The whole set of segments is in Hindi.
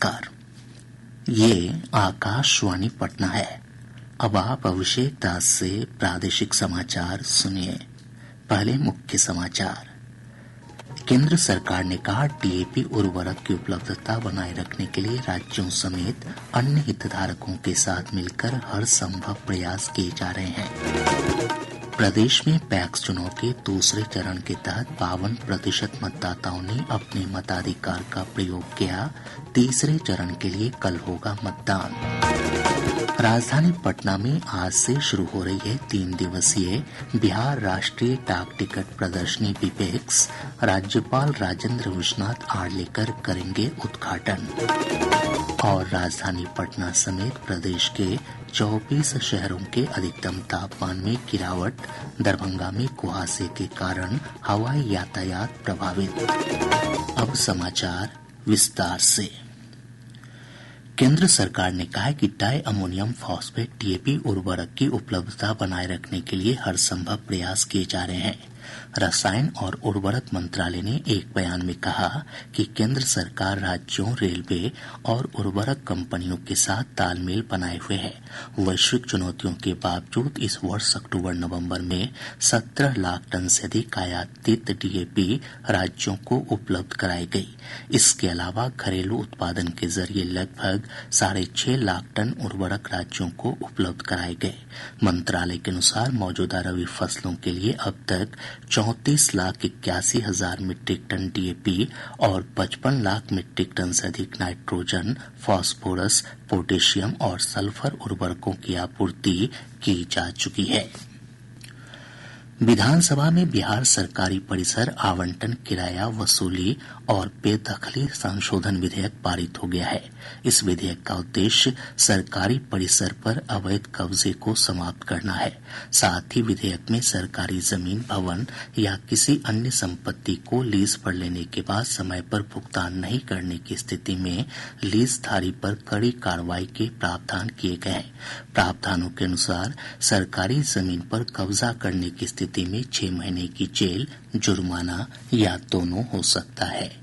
नमस्कार। ये आकाशवाणी पटना है। अब आप अभिषेक दास से प्रादेशिक समाचार सुनिए। पहले मुख्य समाचार। केंद्र सरकार ने कहा डीएपी उर्वरक की उपलब्धता बनाए रखने के लिए राज्यों समेत अन्य हितधारकों के साथ मिलकर हर संभव प्रयास किए जा रहे हैं। प्रदेश में पैक्स चुनाव के दूसरे चरण के तहत 52% मतदाताओं ने अपने मताधिकार का प्रयोग किया। तीसरे चरण के लिए कल होगा मतदान। राजधानी पटना में आज से शुरू हो रही है 3 दिवसीय बिहार राष्ट्रीय डाक टिकट प्रदर्शनी बिपेक्स। राज्यपाल राजेंद्र विश्वनाथ आर्लेकर करेंगे उद्घाटन। और राजधानी पटना समेत प्रदेश के 24 शहरों के अधिकतम तापमान में गिरावट। दरभंगा में कुहासे के कारण हवाई यातायात प्रभावित। अब समाचार विस्तार से। केंद्र सरकार ने कहा है कि डाई अमोनियम फॉस्फेट डीएपी उर्वरक की उपलब्धता बनाए रखने के लिए हर संभव प्रयास किए जा रहे हैं। रसायन और उर्वरक मंत्रालय ने एक बयान में कहा कि केंद्र सरकार राज्यों, रेलवे और उर्वरक कंपनियों के साथ तालमेल बनाए हुए है। वैश्विक चुनौतियों के बावजूद इस वर्ष अक्टूबर-नवंबर में 17 लाख टन से अधिक आयातित डीएपी राज्यों को उपलब्ध कराई गई। इसके अलावा घरेलू उत्पादन के जरिए लगभग 6.5 लाख टन उर्वरक राज्यों को उपलब्ध कराए गए। मंत्रालय के अनुसार मौजूदा रबी फसलों के लिए अब तक 34,81,000 मीट्रिक टन डीएपी और 55 लाख मीट्रिक टन से अधिक नाइट्रोजन, फास्फोरस, पोटेशियम और सल्फर उर्वरकों की आपूर्ति की जा चुकी है। विधानसभा में बिहार सरकारी परिसर आवंटन, किराया वसूली और बेदखली संशोधन विधेयक पारित हो गया है। इस विधेयक का उद्देश्य सरकारी परिसर पर अवैध कब्जे को समाप्त करना है। साथ ही विधेयक में सरकारी जमीन, भवन या किसी अन्य संपत्ति को लीज पर लेने के बाद समय पर भुगतान नहीं करने की स्थिति में लीजधारी पर कड़ी कार्रवाई के प्रावधान किए गए हैं। प्रावधानों के अनुसार सरकारी जमीन पर कब्जा करने की स्थिति में 6 महीने की जेल, जुर्माना या दोनों हो सकता है।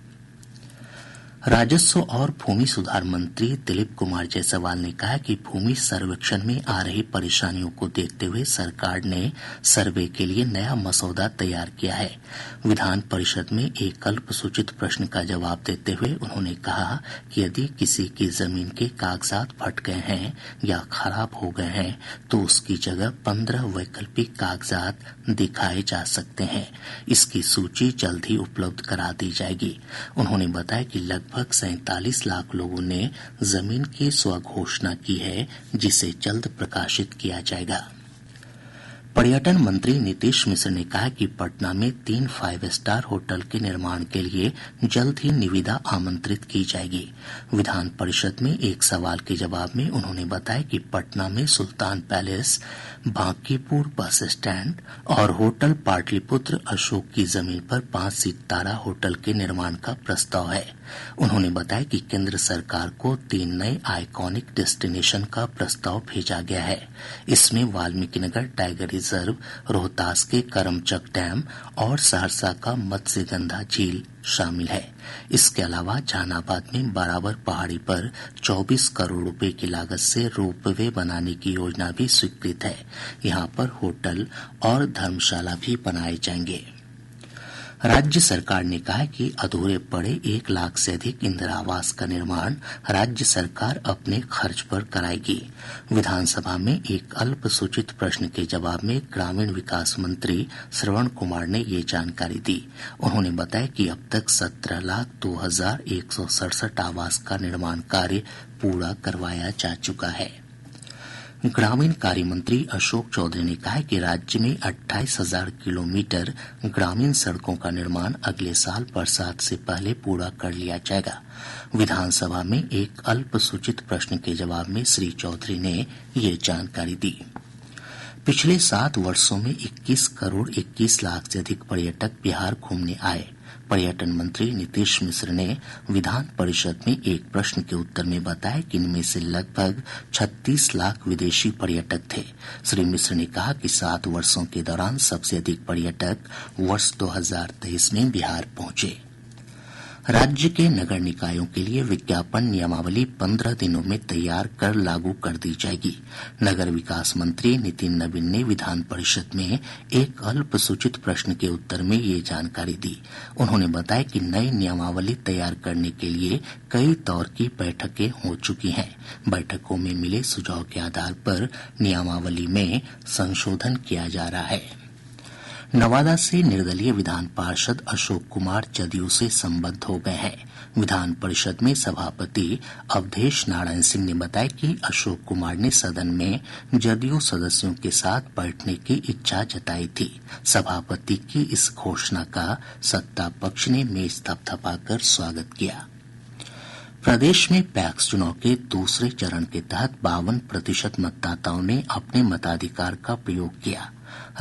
राजस्व और भूमि सुधार मंत्री दिलीप कुमार जायसवाल ने कहा कि भूमि सर्वेक्षण में आ रही परेशानियों को देखते हुए सरकार ने सर्वे के लिए नया मसौदा तैयार किया है। विधान परिषद में एक अल्पसूचित प्रश्न का जवाब देते हुए उन्होंने कहा कि यदि किसी की जमीन के कागजात फट गए हैं या खराब हो गए हैं तो उसकी जगह 15 वैकल्पिक कागजात दिखाए जा सकते हैं। इसकी सूची जल्द ही उपलब्ध करा दी जाएगी। उन्होंने बताया कि लगभग 47 लाख लोगों ने जमीन की स्वघोषणा की है, जिसे जल्द प्रकाशित किया जाएगा। पर्यटन मंत्री नीतीश मिश्र ने कहा कि पटना में 3 5 स्टार होटल के निर्माण के लिए जल्द ही निविदा आमंत्रित की जाएगी। विधान परिषद में एक सवाल के जवाब में उन्होंने बताया कि पटना में सुल्तान पैलेस, बांकीपुर बस स्टैंड और होटल पाटलिपुत्र अशोक की जमीन पर 5 सितारा होटल के निर्माण का प्रस्ताव है। उन्होंने बताया कि केंद्र सरकार को 3 नए आइकॉनिक डेस्टिनेशन का प्रस्ताव भेजा गया है। इसमें वाल्मीकिनगर टाइगर रिजर्व, रोहतास के करमचक डैम और सहरसा का मत्स्यगंधा झील शामिल है। इसके अलावा जहानाबाद में बराबर पहाड़ी पर 24 करोड़ रुपए की लागत से रोपवे बनाने की योजना भी स्वीकृत है। यहां पर होटल और धर्मशाला भी बनाए जाएंगे। राज्य सरकार ने कहा है कि अधूरे पड़े 1 लाख से अधिक इंदिरा आवास का निर्माण राज्य सरकार अपने खर्च पर कराएगी। विधानसभा में एक अल्पसूचित प्रश्न के जवाब में ग्रामीण विकास मंत्री श्रवण कुमार ने ये जानकारी दी। उन्होंने बताया कि अब तक 17,02,167 आवास का निर्माण कार्य पूरा करवाया जा चुका है। ग्रामीण कार्य मंत्री अशोक चौधरी ने कहा है कि राज्य में 28,000 किलोमीटर ग्रामीण सड़कों का निर्माण अगले साल बरसात से पहले पूरा कर लिया जाएगा। विधानसभा में एक अल्पसूचित प्रश्न के जवाब में श्री चौधरी ने ये जानकारी दी। पिछले 7 वर्षों में 21 करोड़ 21 लाख से अधिक पर्यटक बिहार घूमने आए। पर्यटन मंत्री नीतीश मिश्र ने विधान परिषद में एक प्रश्न के उत्तर में बताया कि इनमें से लगभग 36 लाख विदेशी पर्यटक थे। श्री मिश्र ने कहा कि 7 वर्षों के दौरान सबसे अधिक पर्यटक वर्ष 2023 में बिहार पहुंचे। राज्य के नगर निकायों के लिए विज्ञापन नियमावली 15 दिनों में तैयार कर लागू कर दी जाएगी। नगर विकास मंत्री नितिन नवीन ने विधान परिषद में एक अल्पसूचित प्रश्न के उत्तर में ये जानकारी दी। उन्होंने बताया कि नई नियमावली तैयार करने के लिए कई दौर की बैठकें हो चुकी हैं। बैठकों में मिले सुझाव के आधार पर नियमावली में संशोधन किया जा रहा है। नवादा से निर्दलीय विधान पार्षद अशोक कुमार जदयू से संबद्ध हो गए हैं। विधान परिषद में सभापति अवधेश नारायण सिंह ने बताया कि अशोक कुमार ने सदन में जदयू सदस्यों के साथ बैठने की इच्छा जताई थी। सभापति की इस घोषणा का सत्ता पक्ष ने मेज थपथपाकर स्वागत किया। प्रदेश में पैक्स चुनाव के दूसरे चरण के तहत 52% मतदाताओं ने अपने मताधिकार का प्रयोग किया।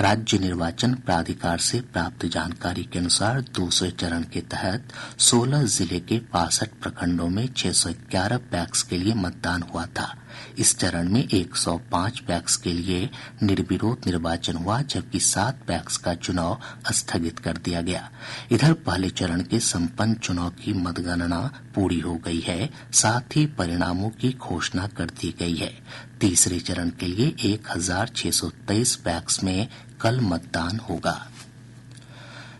राज्य निर्वाचन प्राधिकार से प्राप्त जानकारी के अनुसार दूसरे चरण के तहत 16 जिले के 62 प्रखंडों में 611 पैक्स के लिए मतदान हुआ था। इस चरण में 105 पैक्स के लिए निर्विरोध निर्वाचन हुआ, जबकि 7 पैक्स का चुनाव स्थगित कर दिया गया। इधर पहले चरण के संपन्न चुनाव की मतगणना पूरी हो गई है, साथ ही परिणामों की घोषणा कर दी गई है। तीसरे चरण के लिए 1623 पैक्स में कल मतदान होगा।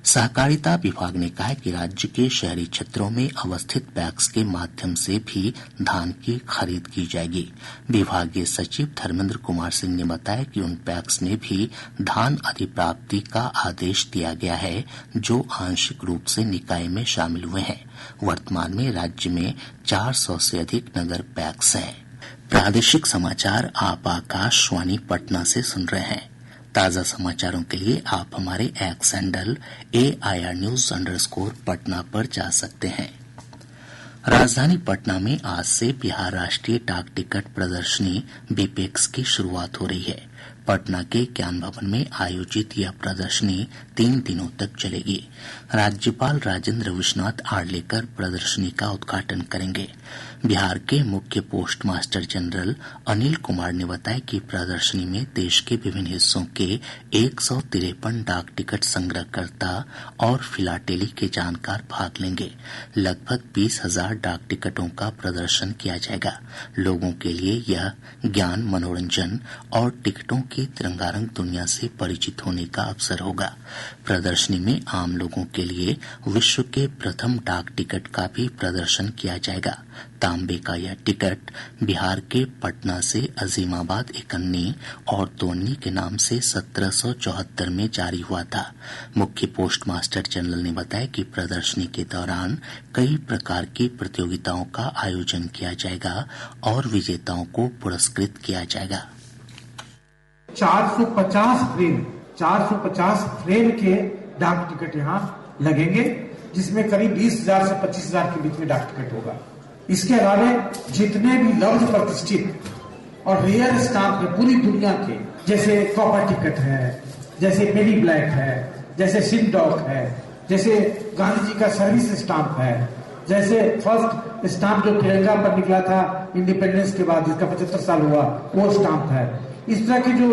सहकारिता विभाग ने कहा है कि राज्य के शहरी क्षेत्रों में अवस्थित पैक्स के माध्यम से भी धान की खरीद की जाएगी। विभागीय सचिव धर्मेंद्र कुमार सिंह ने बताया कि उन पैक्स में भी धान अधिप्राप्ति का आदेश दिया गया है जो आंशिक रूप से निकाय में शामिल हुए हैं। वर्तमान में राज्य में 400 से अधिक नगर पैक्स हैं। प्रादेशिक समाचार आप आकाशवाणी पटना से सुन रहे हैं। ताज़ा समाचारों के लिए आप हमारे एक्स हैंडल AIR News _ पर जा सकते हैं। राजधानी पटना में आज से बिहार राष्ट्रीय डाक टिकट प्रदर्शनी बीपेक्स की शुरुआत हो रही है। पटना के ज्ञान भवन में आयोजित यह प्रदर्शनी 3 दिनों तक चलेगी। राज्यपाल राजेंद्र विश्वनाथ आर्लेकर प्रदर्शनी का उद्घाटन करेंगे। बिहार के मुख्य post master general Anil Kumar ने बताया कि प्रदर्शनी में देश के विभिन्न हिस्सों के 153 डाक टिकट संग्रहकर्ता और फिलाटेली के जानकार भाग लेंगे। लगभग 20,000 डाक टिकटों का प्रदर्शन किया जाएगा। लोगों के लिए यह ज्ञान, मनोरंजन और टिकटों की तिरंगारंग दुनिया से परिचित होने का अवसर होगा। प्रदर्शनी में आम लोगों के लिए विश्व के प्रथम डाक टिकट का भी प्रदर्शन किया जाएगा। तांबे का यह टिकट बिहार के पटना से अजीमाबाद इकन्नी और तोन्नी के नाम से 1774 में जारी हुआ था। मुख्य पोस्ट मास्टर जनरल ने बताया कि प्रदर्शनी के दौरान कई प्रकार की प्रतियोगिताओं का आयोजन किया जाएगा और विजेताओं को पुरस्कृत किया जाएगा। 450 फ्रेम के डाक टिकट यहाँ लगेंगे, जिसमें करीब 20,000 से 25,000 के बीच में डाक टिकट होगा। इसके अलावा जितने भी लब्ध प्रतिष्ठित और रेयर स्टाम्प है पूरी दुनिया के, जैसे कॉपर टिकट है, जैसे पेनी ब्लैक है, जैसे सिंडॉक है, जैसे गांधी जी का सर्विस स्टाम्प है, जैसे फर्स्ट स्टाम्प जो तिरंगा पर निकला था इंडिपेंडेंस के बाद, जिसका 75 साल हुआ, वो स्टाम्प है। इस तरह के जो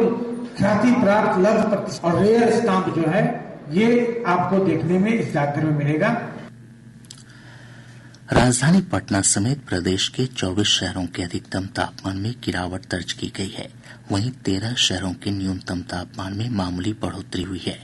ख्याति प्राप्त लब्ध प्रतिष्ठित और रेयर स्टाम्प जो है, ये आपको देखने में इस डाकघर में मिलेगा। राजधानी पटना समेत प्रदेश के 24 शहरों के अधिकतम तापमान में गिरावट दर्ज की गई है। वहीं 13 शहरों के न्यूनतम तापमान में मामूली बढ़ोतरी हुई है।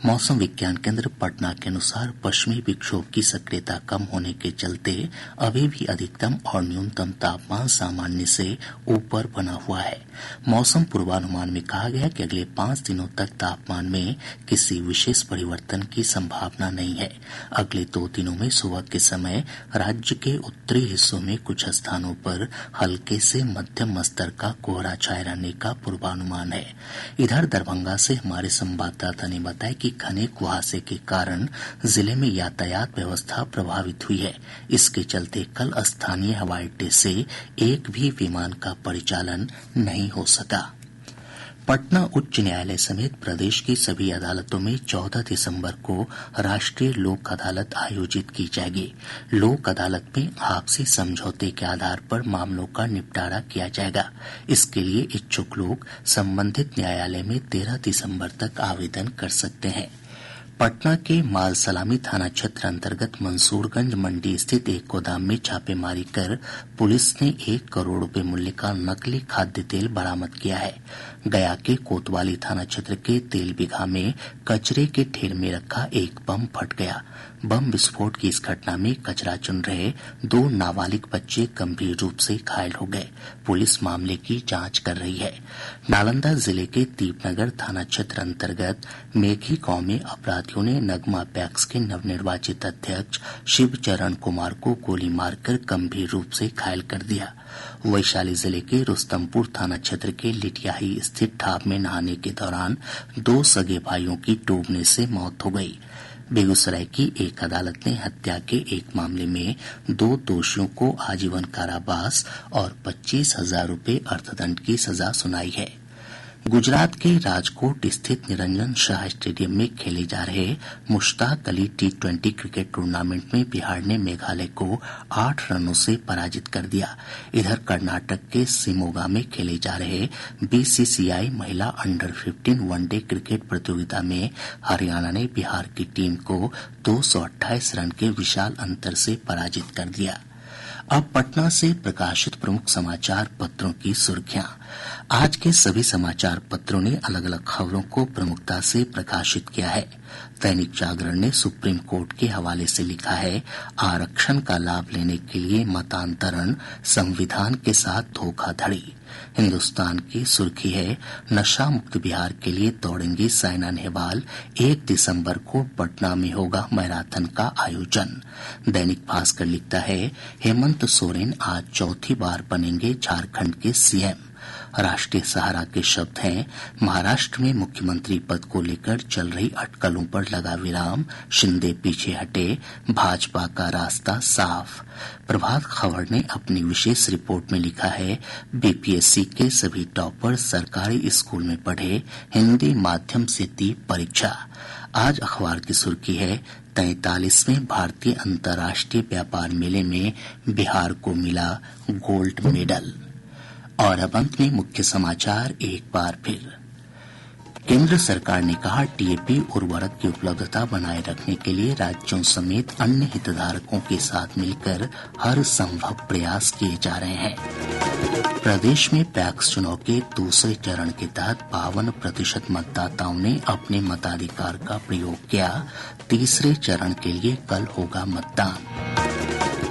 मौसम विज्ञान केंद्र पटना के अनुसार पश्चिमी विक्षोभ की सक्रियता कम होने के चलते अभी भी अधिकतम और न्यूनतम तापमान सामान्य से ऊपर बना हुआ है। मौसम पूर्वानुमान में कहा गया कि अगले 5 दिनों तक तापमान में किसी विशेष परिवर्तन की संभावना नहीं है। अगले 2 दिनों में सुबह के समय राज्य के उत्तरी हिस्सों में कुछ स्थानों पर हल्के से मध्यम स्तर का कोहरा छाये रहने का पूर्वानुमान है। इधर दरभंगा से हमारे संवाददाता ने बताया कि घने कुहासे के कारण जिले में यातायात व्यवस्था प्रभावित हुई है। इसके चलते कल स्थानीय हवाई अड्डे से एक भी विमान का परिचालन नहीं हो सका। पटना उच्च न्यायालय समेत प्रदेश की सभी अदालतों में 14 दिसंबर को राष्ट्रीय लोक अदालत आयोजित की जाएगी। लोक अदालत में आपसी समझौते के आधार पर मामलों का निपटारा किया जाएगा। इसके लिए इच्छुक लोग संबंधित न्यायालय में 13 दिसंबर तक आवेदन कर सकते हैं। पटना के माल सलामी थाना क्षेत्र अंतर्गत मंसूरगंज मंडी स्थित एक गोदाम में छापेमारी कर पुलिस ने 1 करोड़ रुपए मूल्य का नकली खाद्य तेल बरामद किया है। गया के कोतवाली थाना क्षेत्र के तेल बिघा में कचरे के ढेर में रखा एक बम फट गया। बम विस्फोट की इस घटना में कचरा चुन रहे 2 नाबालिग बच्चे गंभीर रूप से घायल हो गए। पुलिस मामले की जांच कर रही है। नालंदा जिले के दीपनगर थाना क्षेत्र अंतर्गत मेघी गांव में अपराधियों ने नगमा पैक्स के नवनिर्वाचित अध्यक्ष शिवचरण कुमार को गोली मारकर गंभीर रूप से घायल कर दिया। वैशाली जिले के रुस्तमपुर थाना क्षेत्र के लिटियाही स्थित ढाब में नहाने के दौरान 2 सगे भाइयों की डूबने से मौत हो गई। बेगूसराय की एक अदालत ने हत्या के एक मामले में 2 दोषियों को आजीवन कारावास और 25,000 रुपए अर्थदंड की सजा सुनाई है। गुजरात के राजकोट स्थित निरंजन शाह स्टेडियम में खेले जा रहे Mushtaq Ali T20 cricket tournament में बिहार ने मेघालय को 8 रनों से पराजित कर दिया। इधर कर्नाटक के शिमोगा में खेले जा रहे BCCI महिला अंडर 15 वनडे क्रिकेट प्रतियोगिता में हरियाणा ने बिहार की टीम को 228 रन के विशाल अंतर से पराजित कर दिया। अब पटना से प्रकाशित प्रमुख समाचार पत्रों की सुर्खियां। आज के सभी समाचार पत्रों ने अलग अलग खबरों को प्रमुखता से प्रकाशित किया है। दैनिक जागरण ने सुप्रीम कोर्ट के हवाले से लिखा है, आरक्षण का लाभ लेने के लिए मतांतरण संविधान के साथ धोखाधड़ी। हिन्दुस्तान की सुर्खी है, नशा मुक्त बिहार के लिए दौड़ेंगी साइना नेहवाल, 1 दिसंबर को पटना में होगा मैराथन का आयोजन। दैनिक भास्कर लिखता है, हेमंत सोरेन आज चौथी बार बनेंगे झारखंड के सीएम। राष्ट्रीय सहारा के शब्द हैं, महाराष्ट्र में मुख्यमंत्री पद को लेकर चल रही अटकलों पर लगा विराम, शिंदे पीछे हटे, भाजपा का रास्ता साफ। प्रभात खबर ने अपनी विशेष रिपोर्ट में लिखा है, बीपीएससी के सभी टॉपर सरकारी स्कूल में पढ़े, हिंदी माध्यम से दी परीक्षा। आज अखबार की सुर्खी है, 43वें भारतीय अंतर्राष्ट्रीय व्यापार मेले में बिहार को मिला गोल्ड मेडल। और अब अंत में मुख्य समाचार एक बार फिर। केंद्र सरकार ने कहा, टीएपी उर्वरक की उपलब्धता बनाए रखने के लिए राज्यों समेत अन्य हितधारकों के साथ मिलकर हर संभव प्रयास किए जा रहे हैं। प्रदेश में पैक्स चुनाव के दूसरे चरण के तहत 52% मतदाताओं ने अपने मताधिकार का प्रयोग किया। तीसरे चरण के लिए कल होगा मतदान।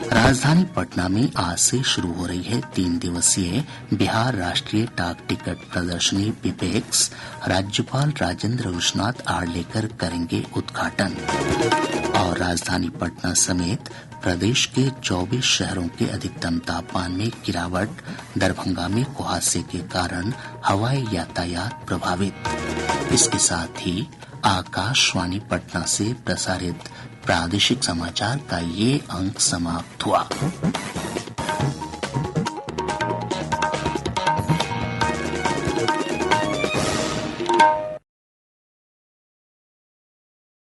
राजधानी पटना में आज से शुरू हो रही है 3 दिवसीय बिहार राष्ट्रीय डाक टिकट प्रदर्शनी बिपेक्स। राज्यपाल राजेंद्र विश्वनाथ आर्लेकर करेंगे उद्घाटन। और राजधानी पटना समेत प्रदेश के 24 शहरों के अधिकतम तापमान में गिरावट। दरभंगा में कुहासे के कारण हवाई यातायात प्रभावित। इसके साथ ही आकाशवाणी पटना से प्रसारित प्रादेशिक समाचार का ये अंक समाप्त हुआ।